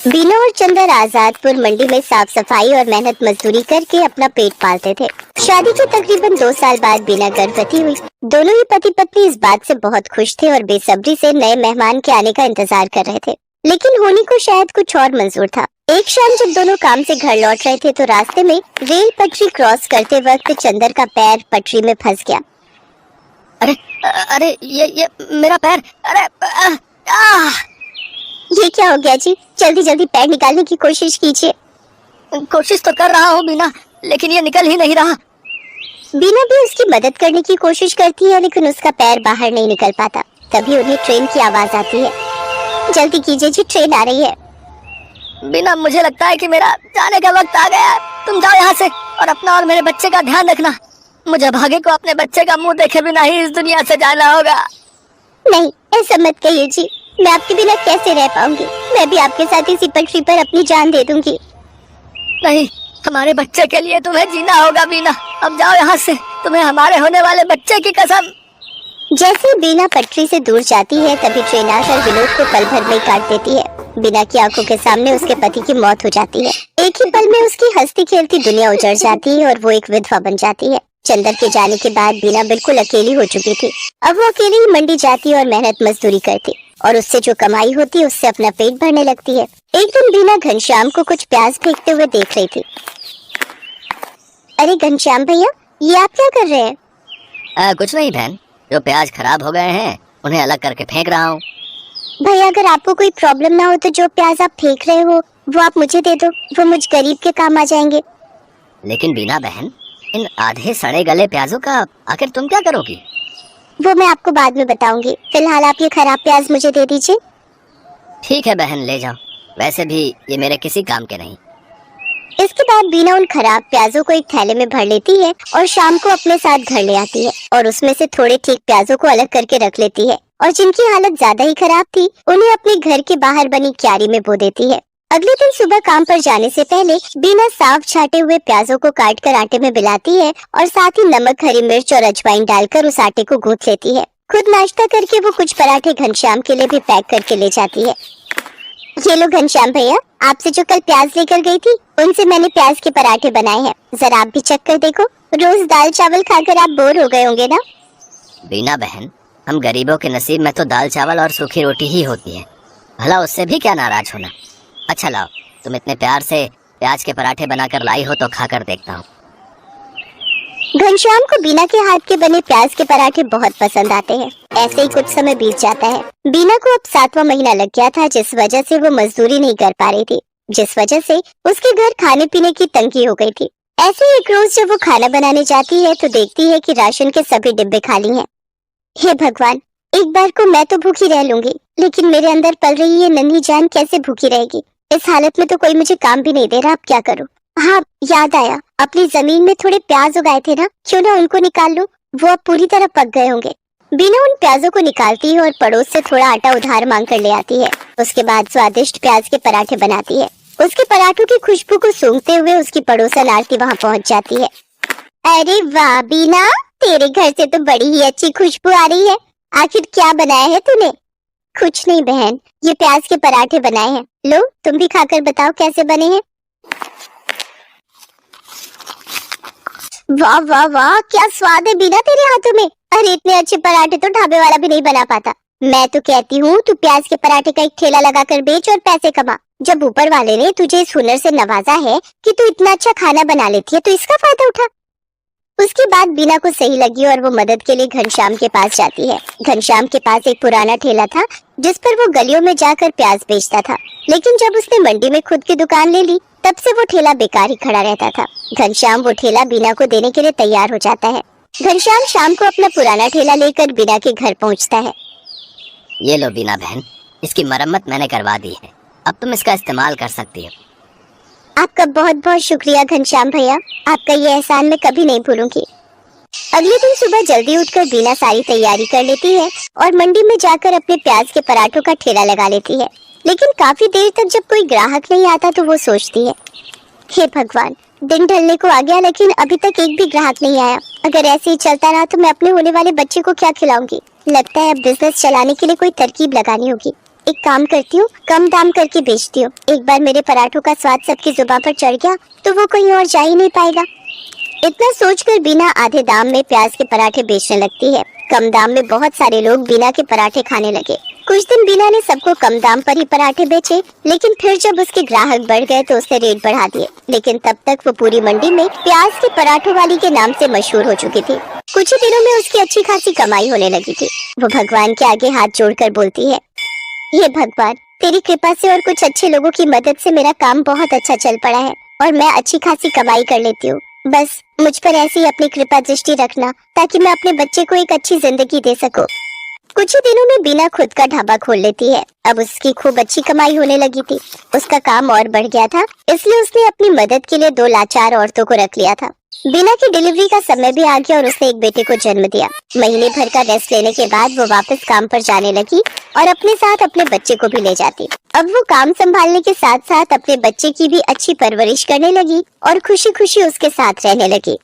बीना और चंदर आजादपुर मंडी में साफ सफाई और मेहनत मजदूरी करके अपना पेट पालते थे। शादी के तकरीबन 2 साल बाद बीना गर्भवती हुई। दोनों ही पति पत्नी इस बात से बहुत खुश थे और बेसब्री से नए मेहमान के आने का इंतजार कर रहे थे, लेकिन होनी को शायद कुछ और मंजूर था। एक शाम जब दोनों काम से घर लौट रहे थे तो रास्ते में रेल पटरी क्रॉस करते वक्त चंदर का पैर पटरी में फंस गया। अरे अरे ये मेरा पैर, अरे ये क्या हो गया जी? जल्दी जल्दी पैर निकालने की कोशिश कीजिए। कोशिश तो कर रहा हूँ बीना, लेकिन ये निकल ही नहीं रहा। बीना भी उसकी मदद करने की कोशिश करती है, लेकिन उसका पैर बाहर नहीं निकल पाता। तभी उन्हें ट्रेन की आवाज आती है। जल्दी कीजिए जी, ट्रेन आ रही है। बीना, मुझे लगता है कि मेरा जाने का वक्त आ गया है। तुम जाओ यहाँ से और अपना और मेरे बच्चे का ध्यान रखना। मुझे भागे को अपने बच्चे का मुंह देखे बिना ही इस दुनिया से जाना होगा। नहीं, ऐसा मत कहिए जी, मैं आपके बिना कैसे रह पाऊंगी? मैं भी आपके साथ इसी पटरी पर अपनी जान दे दूंगी। नहीं, हमारे बच्चे के लिए तुम्हें जीना होगा बीना। अब जाओ यहाँ से, तुम्हें हमारे होने वाले बच्चे की कसम। जैसे बीना पटरी से दूर जाती है तभी ट्रेन आकर विनोद को पल भर में काट देती है। बीना की आंखों के सामने उसके पति की मौत हो जाती है। एक ही पल में उसकी हंसती खेलती दुनिया उजड़ जाती है और वो एक विधवा बन जाती है। चंदर के जाने के बाद बीना बिल्कुल अकेली हो चुकी थी। अब वो अकेली ही मंडी जाती और मेहनत मजदूरी करती और उससे जो कमाई होती उससे अपना पेट भरने लगती है। एक दिन बीना घनश्याम को कुछ प्याज फेंकते हुए देख रही थी। अरे घनश्याम भैया, ये आप क्या कर रहे हैं? कुछ नहीं बहन, जो प्याज खराब हो गए हैं उन्हें अलग करके फेंक रहा हूँ। भैया, अगर आपको कोई प्रॉब्लम ना हो तो जो प्याज आप फेंक रहे हो वो आप मुझे दे दो, वो मुझ गरीब के काम आ जाएंगे। लेकिन बीना बहन, इन आधे सड़े गले प्याजों का आखिर तुम क्या करोगी? वो मैं आपको बाद में बताऊंगी। फिलहाल आप ये खराब प्याज मुझे दे दीजिए। ठीक है बहन, ले जाओ। वैसे भी ये मेरे किसी काम के नहीं। इसके बाद बीना उन खराब प्याजों को एक थैले में भर लेती है और शाम को अपने साथ घर ले आती है और उसमें से थोड़े ठीक प्याजों को अलग करके रख लेती है और जिनकी हालत ज्यादा ही खराब थी उन्हें अपने घर के बाहर बनी क्यारी में बो देती है। अगले दिन सुबह काम पर जाने से पहले बीना साफ छाटे हुए प्याजों को काट कर आटे में मिलाती है और साथ ही नमक, हरी मिर्च और अजवाइन डालकर उस आटे को गूंथ लेती है। खुद नाश्ता करके वो कुछ पराठे घनश्याम के लिए भी पैक करके ले जाती है। ये लो घनश्याम भैया, आपसे जो कल प्याज लेकर गई थी उनसे मैंने प्याज के पराठे बनाए हैं, जरा आप भी चख कर देखो। रोज दाल चावल खाकर आप बोर हो गए होंगे ना? बीना बहन, हम गरीबों के नसीब में तो दाल चावल और सूखी रोटी ही होती है, भला उससे भी क्या नाराज होना। अच्छा लाओ, तुम इतने प्यार से प्याज के पराठे बनाकर लाई हो तो खाकर देखता हूँ। घनश्याम को बीना के हाथ के बने प्याज के पराठे बहुत पसंद आते हैं। ऐसे ही कुछ समय बीत जाता है। बीना को अब 7वां महीना लग गया था, जिस वजह से वो मजदूरी नहीं कर पा रही थी, जिस वजह से उसके घर खाने पीने की तंगी हो गई थी। ऐसे ही एक रोज जब वो खाना बनाने जाती है तो देखती है कि राशन के सभी डिब्बे खाली हैं। हे भगवान, एक बार को मैं तो भूखी रह लूंगी, लेकिन मेरे अंदर पल रही ये नन्ही जान कैसे भूखी रहेगी? इस हालत में तो कोई मुझे काम भी नहीं दे रहा, अब क्या करूं? हाँ, याद आया, अपनी जमीन में थोड़े प्याज उगाए थे ना, क्यों ना उनको निकाल लूं, वो अब पूरी तरह पक गए होंगे। बीना उन प्याजों को निकालती है और पड़ोस से थोड़ा आटा उधार मांग कर ले आती है। उसके बाद स्वादिष्ट प्याज के पराठे बनाती है। उसके पराठों की खुशबू को सूंघते हुए उसकी पड़ोसन आरती वहाँ पहुँच जाती है। अरे वाह बीना, तेरे घर से तो बड़ी ही अच्छी खुशबू आ रही है। आखिर क्या बनाया है तूने? कुछ नहीं बहन, ये प्याज के पराठे बनाए हैं। लो, तुम भी खाकर बताओ कैसे बने हैं। वाह वाह वाह, क्या स्वाद है बीना तेरे हाथों में। अरे इतने अच्छे पराठे तो ढाबे वाला भी नहीं बना पाता। मैं तो कहती हूँ तू प्याज के पराठे का एक ठेला लगाकर बेच और पैसे कमा। जब ऊपर वाले ने तुझे इस हुनर से नवाजा है कि तू इतना अच्छा खाना बना लेती है तो इसका फायदा उठा। उसके बाद बीना को सही लगी और वो मदद के लिए घनश्याम के पास जाती है। घनश्याम के पास एक पुराना ठेला था जिस पर वो गलियों में जाकर प्याज बेचता था, लेकिन जब उसने मंडी में खुद की दुकान ले ली तब से वो ठेला बेकार ही खड़ा रहता था। घनश्याम वो ठेला बीना को देने के लिए तैयार हो जाता है। घनश्याम शाम को अपना पुराना ठेला लेकर बीना के घर पहुंचता है। ये लो बीना बहन, इसकी मरम्मत मैंने करवा दी है, अब तुम इसका इस्तेमाल कर सकती हो। आपका बहुत बहुत शुक्रिया घनश्याम भैया, आपका ये एहसान मैं कभी नहीं भूलूंगी। अगले दिन सुबह जल्दी उठकर बीना सारी तैयारी कर लेती है और मंडी में जाकर अपने प्याज के पराठों का ठेला लगा लेती है। लेकिन काफी देर तक जब कोई ग्राहक नहीं आता तो वो सोचती है, हे भगवान, दिन ढलने को आ गया लेकिन अभी तक एक भी ग्राहक नहीं आया। अगर ऐसे ही चलता रहा तो मैं अपने होने वाले बच्चे को क्या खिलाऊंगी? लगता है अब बिजनेस चलाने के लिए कोई तरकीब लगानी होगी। एक काम करती हूँ, कम दाम करके बेचती हूँ। एक बार मेरे पराठों का स्वाद सबकी जुबान पर चढ़ गया तो वो कहीं और जा ही नहीं पाएगा। इतना सोचकर बीना आधे दाम में प्याज के पराठे बेचने लगती है। कम दाम में बहुत सारे लोग बीना के पराठे खाने लगे। कुछ दिन बीना ने सबको कम दाम पर ही पराठे बेचे, लेकिन फिर जब उसके ग्राहक बढ़ गए तो उसने रेट बढ़ा दिए। लेकिन तब तक वो पूरी मंडी में प्याज के पराठों वाली के नाम से मशहूर हो चुकी थी। कुछ ही दिनों में उसकी अच्छी खासी कमाई होने लगी थी। वो भगवान के आगे हाथ जोड़कर बोलती है, हे भगवान, तेरी कृपा से और कुछ अच्छे लोगों की मदद से मेरा काम बहुत अच्छा चल पड़ा है और मैं अच्छी खासी कमाई कर लेती हूँ। बस मुझ पर ऐसी ही अपनी कृपा दृष्टि रखना ताकि मैं अपने बच्चे को एक अच्छी जिंदगी दे सकूं। कुछ ही दिनों में बीना खुद का ढाबा खोल लेती है। अब उसकी खूब अच्छी कमाई होने लगी थी। उसका काम और बढ़ गया था, इसलिए उसने अपनी मदद के लिए 2 लाचार औरतों को रख लिया था। बीना की डिलीवरी का समय भी आ गया और उसने एक बेटे को जन्म दिया। महीने भर का रेस्ट लेने के बाद वो वापस काम पर जाने लगी और अपने साथ अपने बच्चे को भी ले जाती। अब वो काम संभालने के साथ साथ अपने बच्चे की भी अच्छी परवरिश करने लगी और खुशी खुशी उसके साथ रहने लगी।